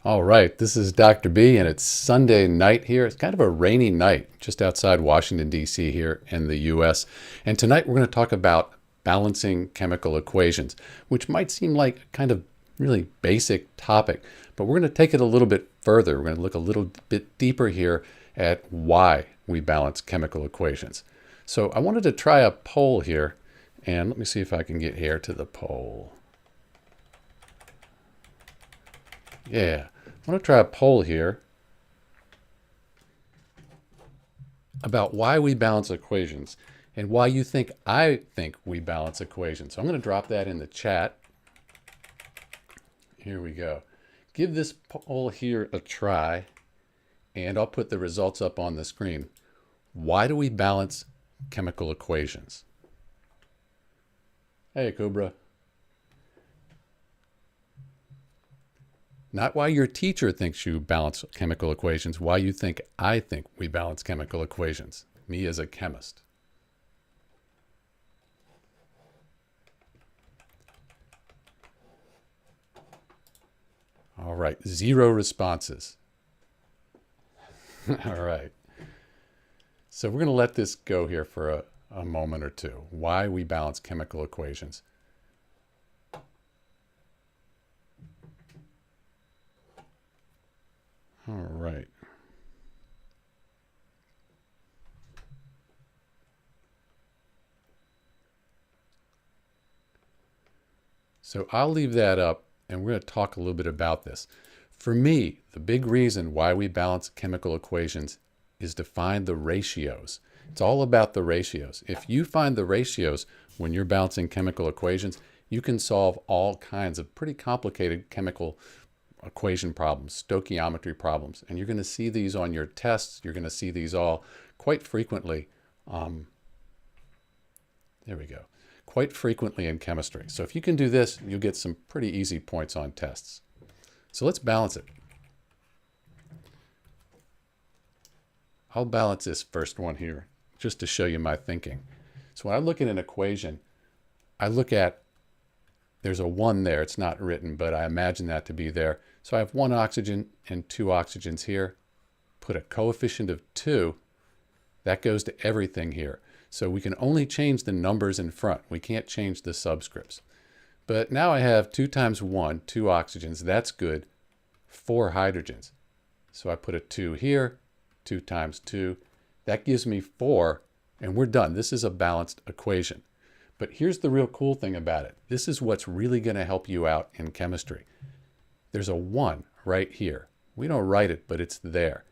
All right, this is Dr. B, and it's Sunday night here. It's kind of a rainy night just outside Washington, D.C. here in the U.S. And tonight we're going to talk about balancing chemical equations, which might seem like a kind of really basic topic, but we're going to take it a little bit further. We're going to look a little bit deeper here at why we balance chemical equations. So I wanted to try a poll here, and let me see if I can get here to the poll. Yeah, I want to try a poll here about why we balance equations and why you think I think we balance equations. So I'm going to drop that in the chat. Here we go. Give this poll here a try, and I'll put the results up on the screen. Why do we balance chemical equations? Hey, Cobra. Not why your teacher thinks you balance chemical equations, why you think I think we balance chemical equations, me as a chemist. All right, 0 responses. All right. So we're going to let this go here for a moment or two. Why we balance chemical equations. All right. So I'll leave that up, and we're going to talk a little bit about this. For me, the big reason why we balance chemical equations is to find the ratios. It's all about the ratios. If you find the ratios when you're balancing chemical equations, you can solve all kinds of pretty complicated chemical equation problems, stoichiometry problems, and you're going to see these on your tests. You're going to see these all quite frequently. There we go. Quite frequently in chemistry. So if you can do this, you'll get some pretty easy points on tests. So let's balance it. I'll balance this first one here just to show you my thinking. So when I look at an equation, I look at, there's a 1 there. It's not written, but I imagine that to be there. So I have 1 oxygen and 2 oxygens here. Put a coefficient of 2. That goes to everything here. So we can only change the numbers in front. We can't change the subscripts. But now I have 2 times 1, 2 oxygens. That's good. 4 hydrogens. So I put a 2 here, 2 times 2. That gives me 4, and we're done. This is a balanced equation. But here's the real cool thing about it. This is what's really going to help you out in chemistry. There's a 1 right here. We don't write it, but it's there.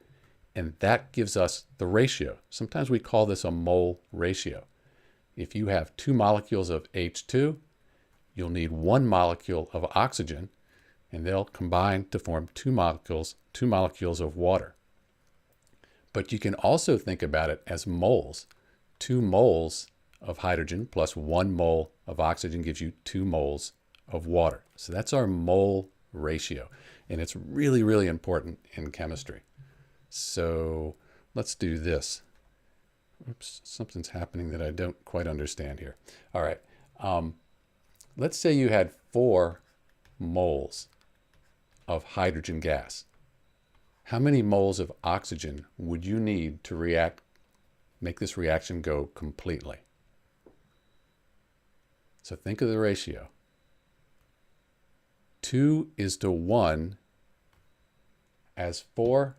And that gives us the ratio. Sometimes we call this a mole ratio. If you have 2 molecules of H2, you'll need 1 molecule of oxygen, and they'll combine to form 2 molecules of water. But you can also think about it as moles. 2 moles of hydrogen plus 1 mole of oxygen gives you 2 moles of water. So that's our mole ratio. And it's really, really important in chemistry. So let's do this. Oops, something's happening that I don't quite understand here. All right. Let's say you had 4 moles of hydrogen gas. How many moles of oxygen would you need to make this reaction go completely? So think of the ratio. 2 is to 1 as 4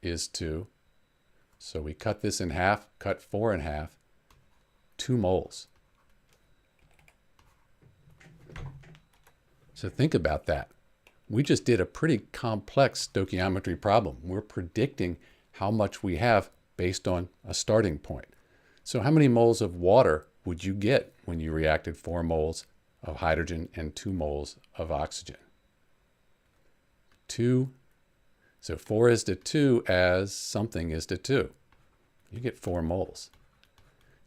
is to, so we cut this in half, cut 4 in half, 2 moles. So think about that. We just did a pretty complex stoichiometry problem. We're predicting how much we have based on a starting point. So how many moles of water would you get when you reacted 4 moles of hydrogen and 2 moles of oxygen? 2. So 4 is to 2 as something is to 2. You get 4 moles.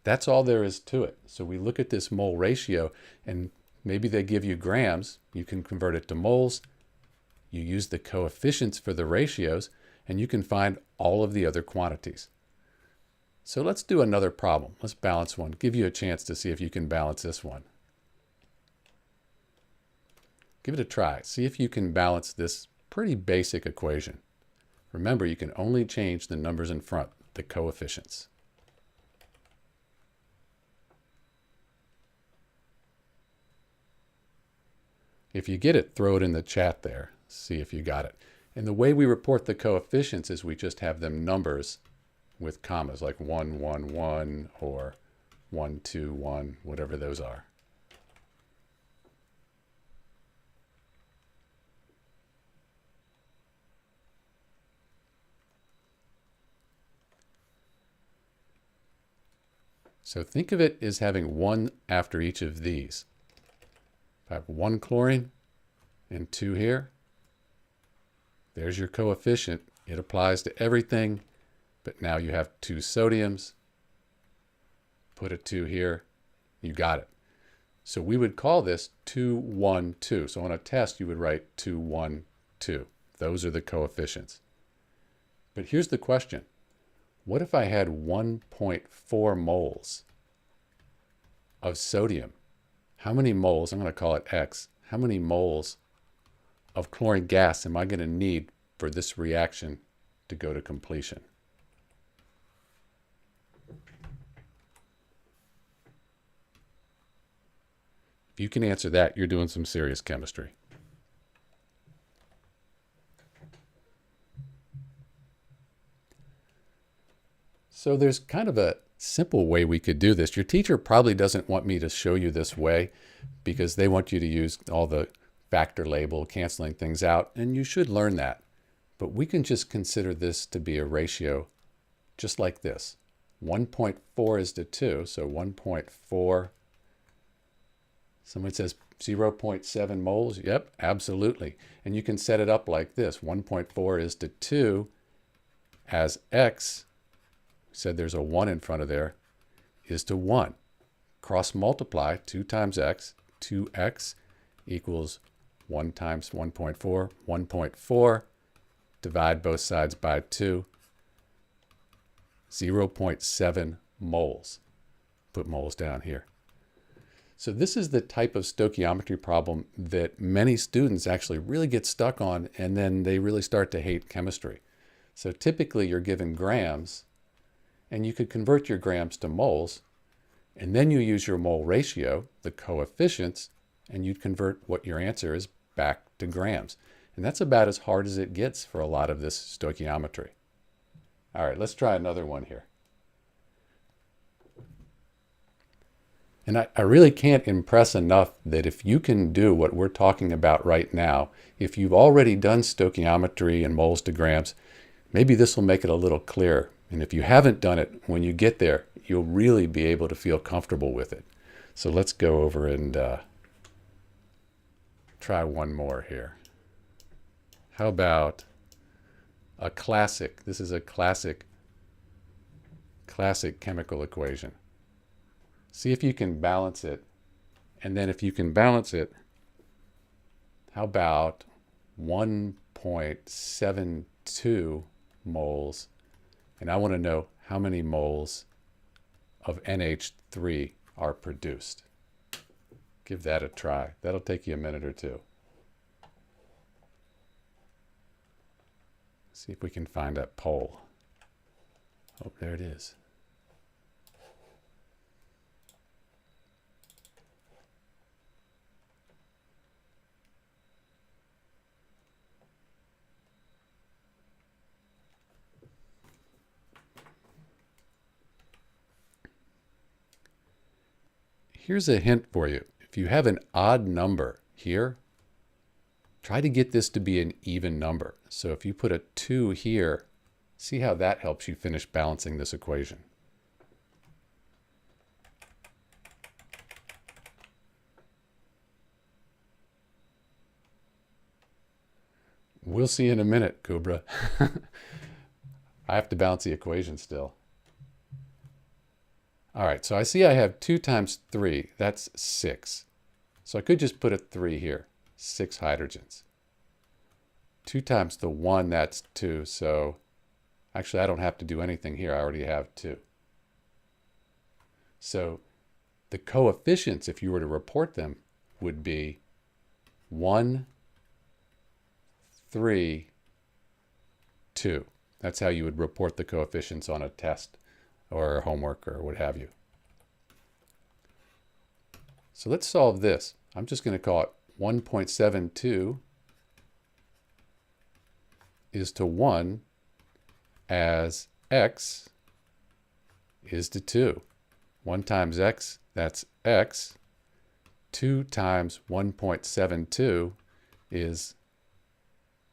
That's all there is to it. So we look at this mole ratio, and maybe they give you grams. You can convert it to moles. You use the coefficients for the ratios, and you can find all of the other quantities. So let's do another problem. Let's balance one. Give you a chance to see if you can balance this one. Give it a try. See if you can balance this Pretty basic equation. Remember, you can only change the numbers in front, the coefficients. If you get it, throw it in the chat there. See if you got it. And the way we report the coefficients is we just have them numbers with commas, like 1, 1, 1, or 1, 2, 1, whatever those are. So think of it as having 1 after each of these. If I have 1 chlorine and 2 here, there's your coefficient. It applies to everything, but now you have 2 sodiums. Put a 2 here, you got it. So we would call this 2, 1, 2. So on a test, you would write 2, 1, 2. Those are the coefficients. But here's the question. What if I had 1.4 moles of sodium? How many moles, I'm going to call it X, how many moles of chlorine gas am I going to need for this reaction to go to completion? If you can answer that, you're doing some serious chemistry. So there's kind of a simple way we could do this. Your teacher probably doesn't want me to show you this way because they want you to use all the factor label, canceling things out, and you should learn that. But we can just consider this to be a ratio just like this. 1.4 is to 2, so 1.4. Someone says 0.7 moles. Yep, absolutely. And you can set it up like this. 1.4 is to 2 as X. Said there's a 1 in front of there, is to 1. Cross multiply 2 times X, 2X equals 1 times 1.4, 1.4. Divide both sides by 2, 0.7 moles. Put moles down here. So this is the type of stoichiometry problem that many students actually really get stuck on, and then they really start to hate chemistry. So typically you're given grams, and you could convert your grams to moles, and then you use your mole ratio, the coefficients, and you'd convert what your answer is back to grams. And that's about as hard as it gets for a lot of this stoichiometry. All right, let's try another one here. And I really can't impress enough that if you can do what we're talking about right now, if you've already done stoichiometry and moles to grams, maybe this will make it a little clearer. And if you haven't done it, when you get there, you'll really be able to feel comfortable with it. So let's go over and try one more here. How about a classic? This is a classic chemical equation. See if you can balance it. And then if you can balance it, how about 1.72 moles? And I want to know how many moles of NH3 are produced. Give that a try. That'll take you a minute or two. See if we can find that pole. Oh, there it is. Here's a hint for you. If you have an odd number here, try to get this to be an even number. So if you put a 2 here, see how that helps you finish balancing this equation. We'll see in a minute, Cobra. I have to balance the equation still. All right, so I see I have 2 times 3, that's 6. So I could just put a 3 here, 6 hydrogens. 2 times the 1, that's 2, so actually I don't have to do anything here, I already have 2. So the coefficients, if you were to report them, would be 1, 3, 2. That's how you would report the coefficients on a test or homework or what have you. So let's solve this. I'm just going to call it 1.72 is to 1 as x is to 2. 1 times x, that's x. 2 times 1.72 is,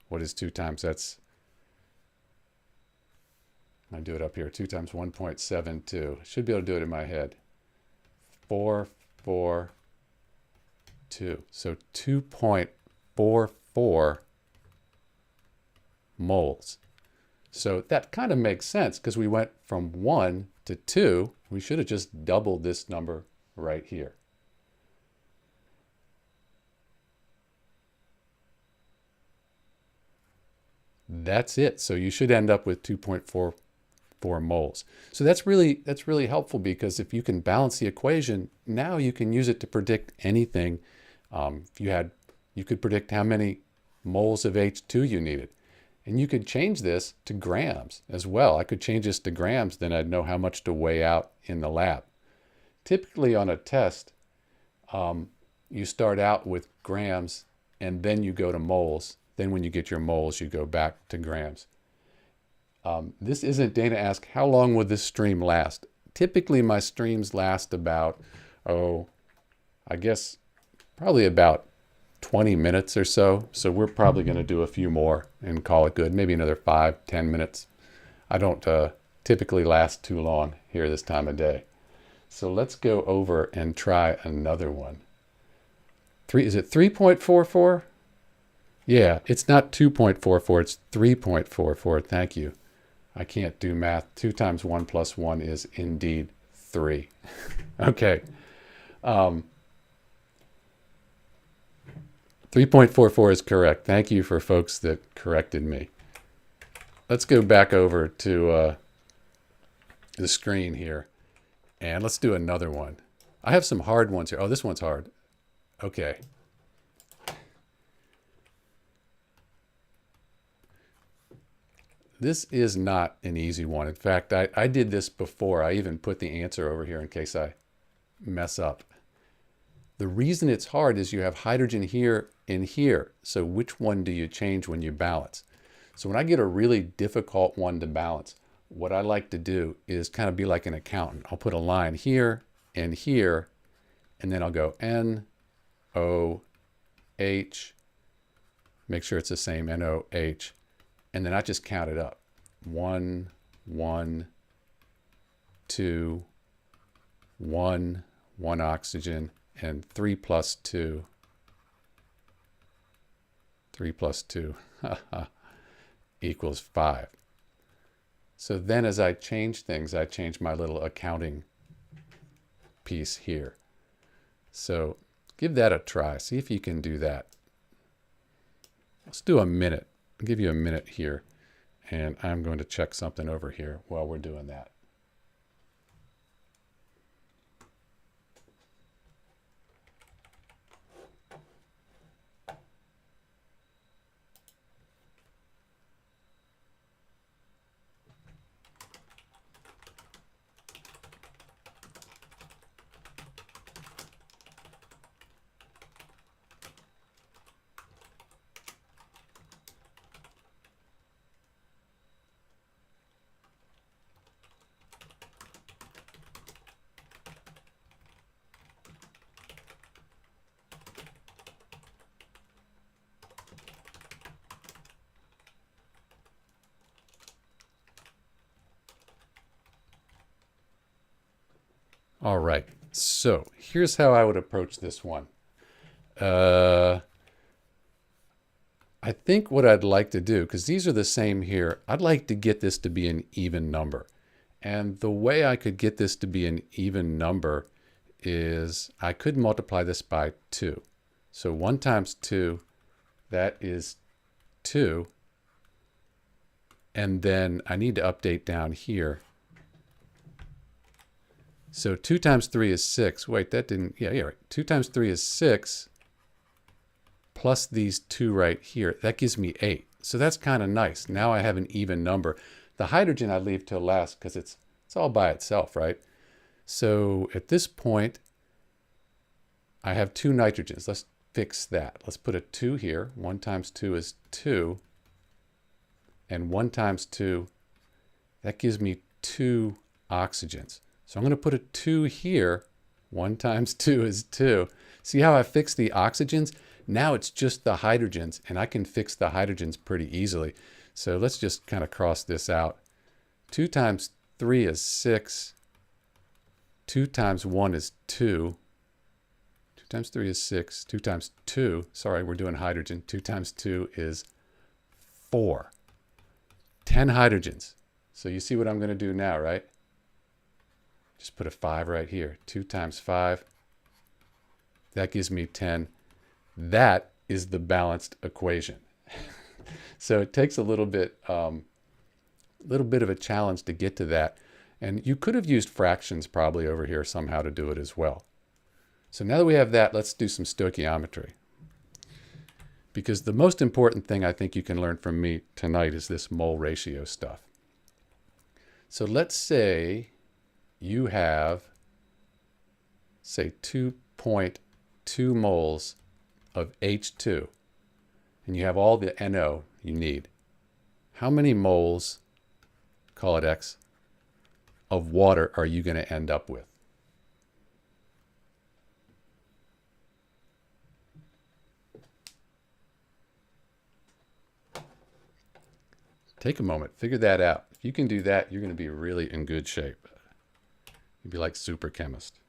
what is 2 times? That's, I do it up here. 2 times 1.72. Should be able to do it in my head. 442. So 2.44 moles. So that kind of makes sense because we went from 1 to 2. We should have just doubled this number right here. That's it. So you should end up with 2.44 moles. So that's really helpful because if you can balance the equation, now you can use it to predict anything. You could predict how many moles of H2 you needed. And you could change this to grams as well. I could change this to grams, then I'd know how much to weigh out in the lab. Typically on a test, you start out with grams and then you go to moles. Then when you get your moles, you go back to grams. This isn't Dana asked, how long would this stream last? Typically my streams last about, I guess probably about 20 minutes or so. So we're probably going to do a few more and call it good. Maybe another 5-10 minutes. I don't typically last too long here this time of day. So let's go over and try another one. Is it 3.44? Yeah, it's not 2.44, it's 3.44. Thank you. I can't do math. 2 times 1 plus 1 is indeed 3. Okay. 3.44 is correct. Thank you for folks that corrected me. Let's go back over to the screen here. And let's do another one. I have some hard ones here. Oh, this one's hard. Okay. This is not an easy one. In fact, I did this before. I even put the answer over here in case I mess up. The reason it's hard is you have hydrogen here and here. So which one do you change when you balance? So when I get a really difficult one to balance, what I like to do is kind of be like an accountant. I'll put a line here, and then I'll go N, O, H, make sure it's the same, N, O, H, and then I just count it up. 1, 1, 2, 1, 1 oxygen, and 3 plus 2. 3 plus 2 equals 5. So then as I change things, I change my little accounting piece here. So give that a try. See if you can do that. Let's do a minute. I'll give you a minute here. And I'm going to check something over here while we're doing that. All right, so here's how I would approach this one. I think what I'd like to do, because these are the same here, I'd like to get this to be an even number. And the way I could get this to be an even number is I could multiply this by 2. So 1 times 2, that is 2. And then I need to update down here. So 2 times 3 is 6. Wait, that didn't, yeah, right. 2 times 3 is 6, plus these 2 right here. That gives me 8. So that's kind of nice. Now I have an even number. The hydrogen I leave till last because it's all by itself, right? So at this point, I have 2 nitrogens. Let's fix that. Let's put a 2 here. 1 times 2 is 2. And 1 times 2, that gives me 2 oxygens. So I'm going to put a 2 here. 1 times 2 is 2. See how I fixed the oxygens? Now it's just the hydrogens, and I can fix the hydrogens pretty easily. So let's just kind of cross this out. 2 times 3 is 6. 2 times 1 is 2. 2 times 3 is 6. 2 times 2, sorry, we're doing hydrogen. 2 times 2 is 4. 10 hydrogens. So you see what I'm going to do now, right? Just put a 5 right here. 2 times 5. That gives me 10. That is the balanced equation. So it takes a little bit of a challenge to get to that. And you could have used fractions probably over here somehow to do it as well. So now that we have that, let's do some stoichiometry. Because the most important thing I think you can learn from me tonight is this mole ratio stuff. So let's say you have, say, 2.2 moles of H2, and you have all the NO you need. How many moles, call it X, of water are you going to end up with? Take a moment, figure that out. If you can do that, you're going to be really in good shape. You'd be like super chemist.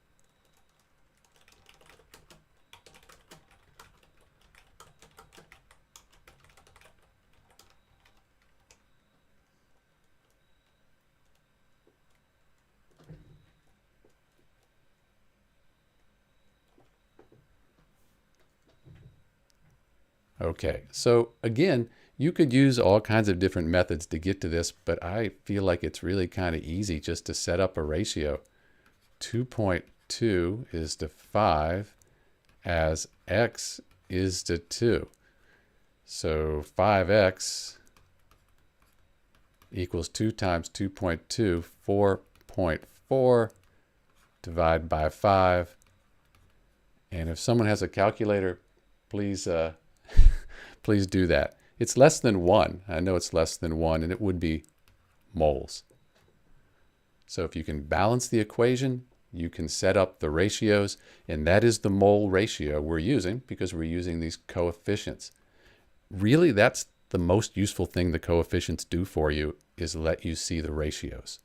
Okay, so again, you could use all kinds of different methods to get to this, but I feel like it's really kind of easy just to set up a ratio. 2.2 is to 5 as x is to 2. So 5x equals 2 times 2.2, 4.4, divide by 5. And if someone has a calculator, please please do that. It's less than 1. I know it's less than 1, and it would be moles. So if you can balance the equation, you can set up the ratios, and that is the mole ratio we're using because we're using these coefficients. Really, that's the most useful thing the coefficients do for you, is let you see the ratios.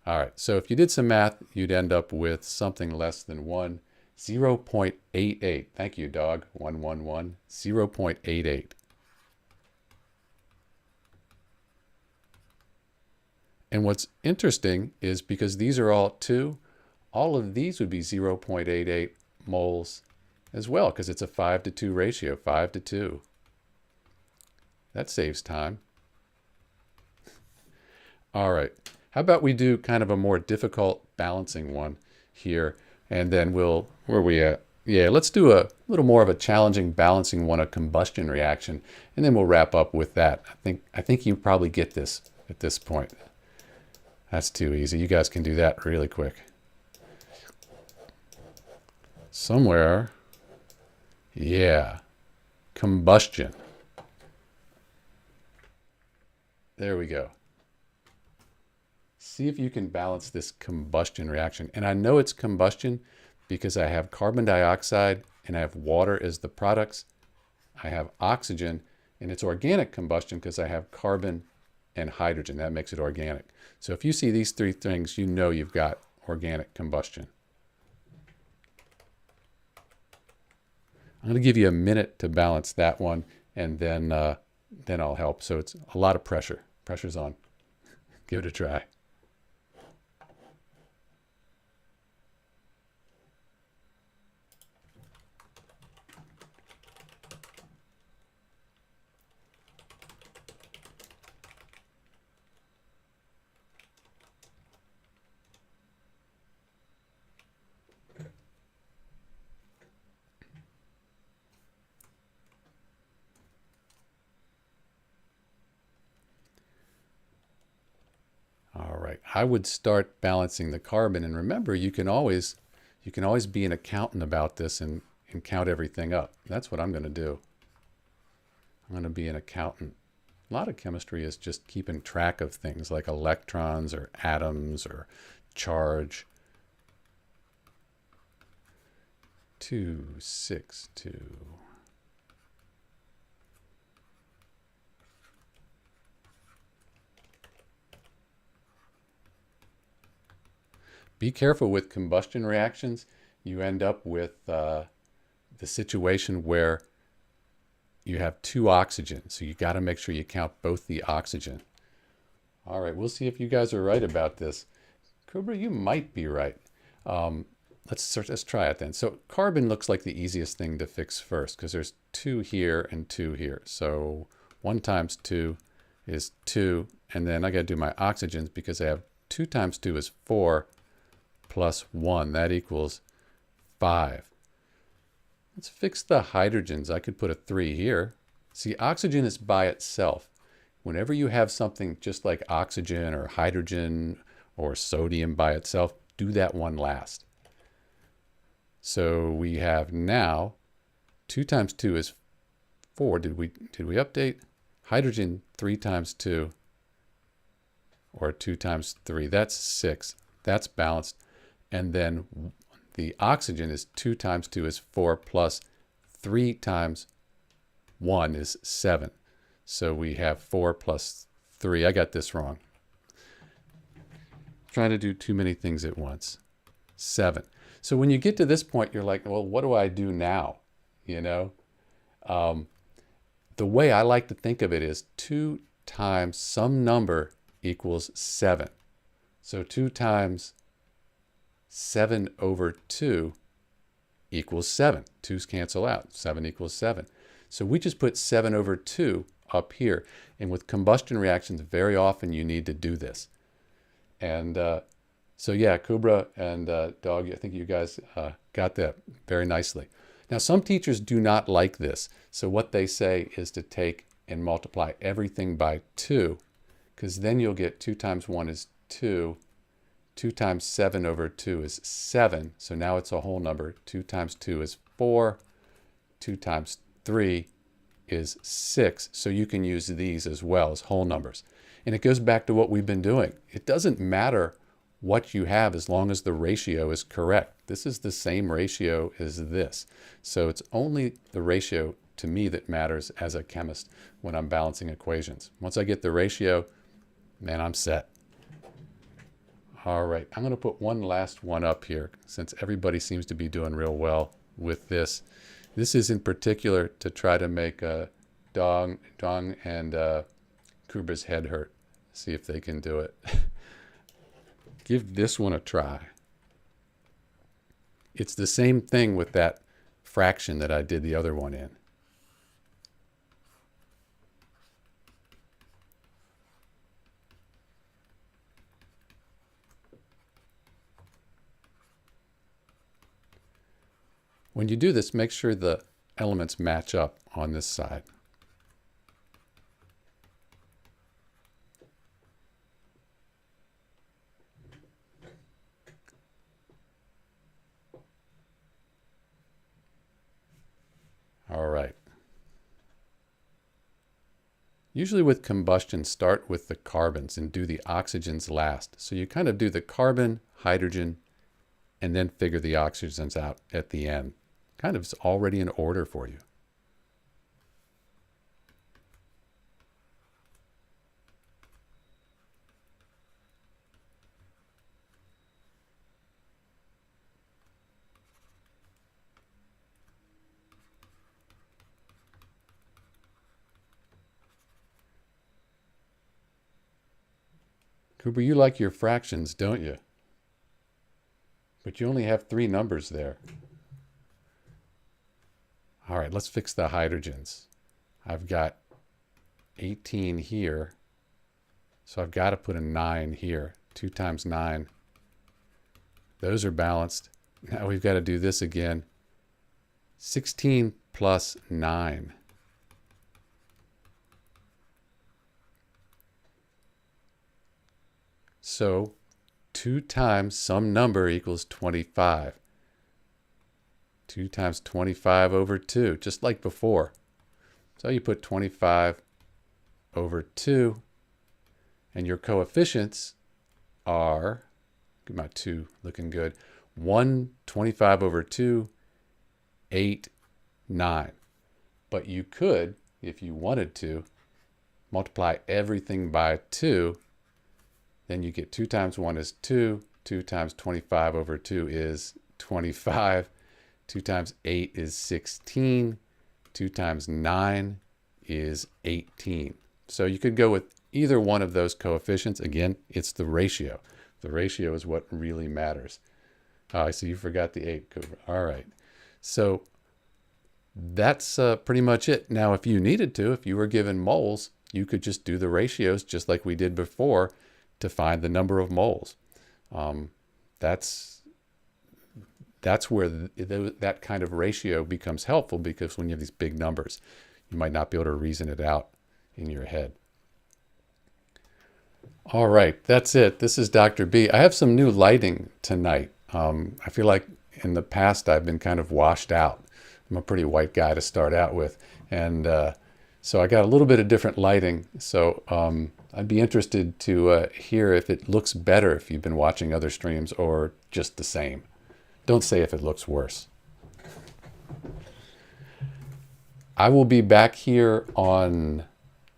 All right, so if you did some math, you'd end up with something less than 1. 0.88. Thank you, dog. 111. 0.88. And what's interesting is because these are all 2, all of these would be 0.88 moles as well, because it's a 5-to-2 ratio, 5 to 2. That saves time. All right. How about we do kind of a more difficult balancing one here, and then where are we at? Yeah, let's do a little more of a challenging balancing one, a combustion reaction, and then we'll wrap up with that. I think you probably get this at this point. That's too easy. You guys can do that really quick. Somewhere, yeah, combustion. There we go. See if you can balance this combustion reaction. And I know it's combustion because I have carbon dioxide and I have water as the products. I have oxygen, and it's organic combustion because I have carbon and hydrogen. That makes it organic. So if you see these 3 things, you know you've got organic combustion. I'm going to give you a minute to balance that one, and then I'll help. So it's a lot of pressure. Pressure's on. Give it a try. right, I would start balancing the carbon. And remember, you can always be an accountant about this and count everything up. That's what I'm going to do. I'm going to be an accountant. A lot of chemistry is just keeping track of things like electrons or atoms or charge. 2, 6, 2. Be careful with combustion reactions. You end up with the situation where you have 2 oxygens. So you got to make sure you count both the oxygen. All right, we'll see if you guys are right about this. Cobra, you might be right. Let's try it then. So carbon looks like the easiest thing to fix first because there's 2 here and 2 here. So 1 times 2 is 2. And then I got to do my oxygens because I have 2 times 2 is 4 plus 1. That equals 5. Let's fix the hydrogens. I could put a 3 here. See, oxygen is by itself. Whenever you have something just like oxygen or hydrogen or sodium by itself, do that one last. So we have now 2 times 2 is 4. Did we update? Hydrogen 3 times 2 or 2 times 3. That's 6. That's balanced. And then the oxygen is 2 times 2 is 4 plus 3 times 1 is 7. So we have 4 plus 3. I got this wrong. Trying to do too many things at once. 7. So when you get to this point, you're like, well, what do I do now? You know, the way I like to think of it is 2 times some number equals 7. So 2 times 7 over 2 equals 7. 2's cancel out. 7 equals 7. So we just put 7 over 2 up here. And with combustion reactions, very often you need to do this. And so yeah, Cobra and Dog, I think you guys got that very nicely. Now, some teachers do not like this. So what they say is to take and multiply everything by 2, because then you'll get 2 times 1 is 2. 2 times 7 over 2 is 7. So now it's a whole number. 2 times 2 is 4. 2 times 3 is 6. So you can use these as well as whole numbers. And it goes back to what we've been doing. It doesn't matter what you have as long as the ratio is correct. This is the same ratio as this. So it's only the ratio to me that matters as a chemist when I'm balancing equations. Once I get the ratio, man, I'm set. All right, I'm going to put one last one up here since everybody seems to be doing real well with this. This is in particular to try to make Dong and Kubra's head hurt. See if they can do it. Give this one a try. It's the same thing with that fraction that I did the other one in. When you do this, make sure the elements match up on this side. All right. Usually with combustion, start with the carbons and do the oxygens last. So you kind of do the carbon, hydrogen, and then figure the oxygens out at the end. Kind of is already in order for you. Cooper, you like your fractions, don't you? But you only have 3 numbers there. All right, let's fix the hydrogens. I've got 18 here, so I've got to put a 9 here. 2 times 9. Those are balanced. Now we've got to do this again. 16 plus 9. So 2 times some number equals 25. 2 times 25 over 2, just like before. So you put 25 over 2, and your coefficients are, get my 2 looking good, 1, 25 over 2, 8, 9. But you could, if you wanted to, multiply everything by 2. Then you get 2 times 1 is 2. 2 times 25 over 2 is 25. 2 times 8 is 16. 2 times 9 is 18. So you could go with either one of those coefficients. Again, it's the ratio. The ratio is what really matters. Oh, I see you forgot the 8. All right. So that's pretty much it. Now, if you needed to, if you were given moles, you could just do the ratios just like we did before to find the number of moles. That's where that kind of ratio becomes helpful, because when you have these big numbers, you might not be able to reason it out in your head. All right, that's it. This is Dr. B. I have some new lighting tonight. I feel like in the past I've been kind of washed out. I'm a pretty white guy to start out with. And so I got a little bit of different lighting. So I'd be interested to hear if it looks better if you've been watching other streams, or just the same. Don't say if it looks worse. I will be back here on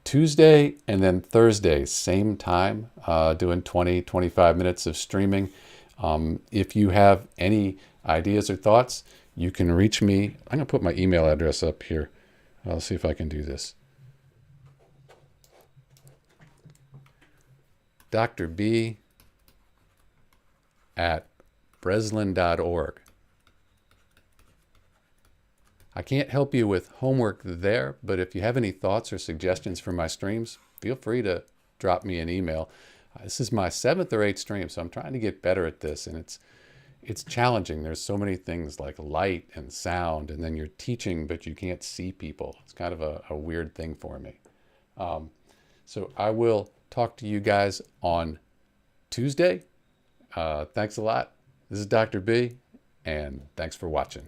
Tuesday and then Thursday, same time, doing 20, 25 minutes of streaming. If you have any ideas or thoughts, you can reach me. I'm going to put my email address up here. I'll see if I can do this. Dr. B at breslin.org. I can't help you with homework there, but if you have any thoughts or suggestions for my streams, feel free to drop me an email. This is my 7th or 8th stream, so I'm trying to get better at this, and it's challenging. There's so many things like light and sound, and then you're teaching, but you can't see people. It's kind of a weird thing for me. So I will talk to you guys on Tuesday. Thanks a lot. This is Dr. B, and thanks for watching.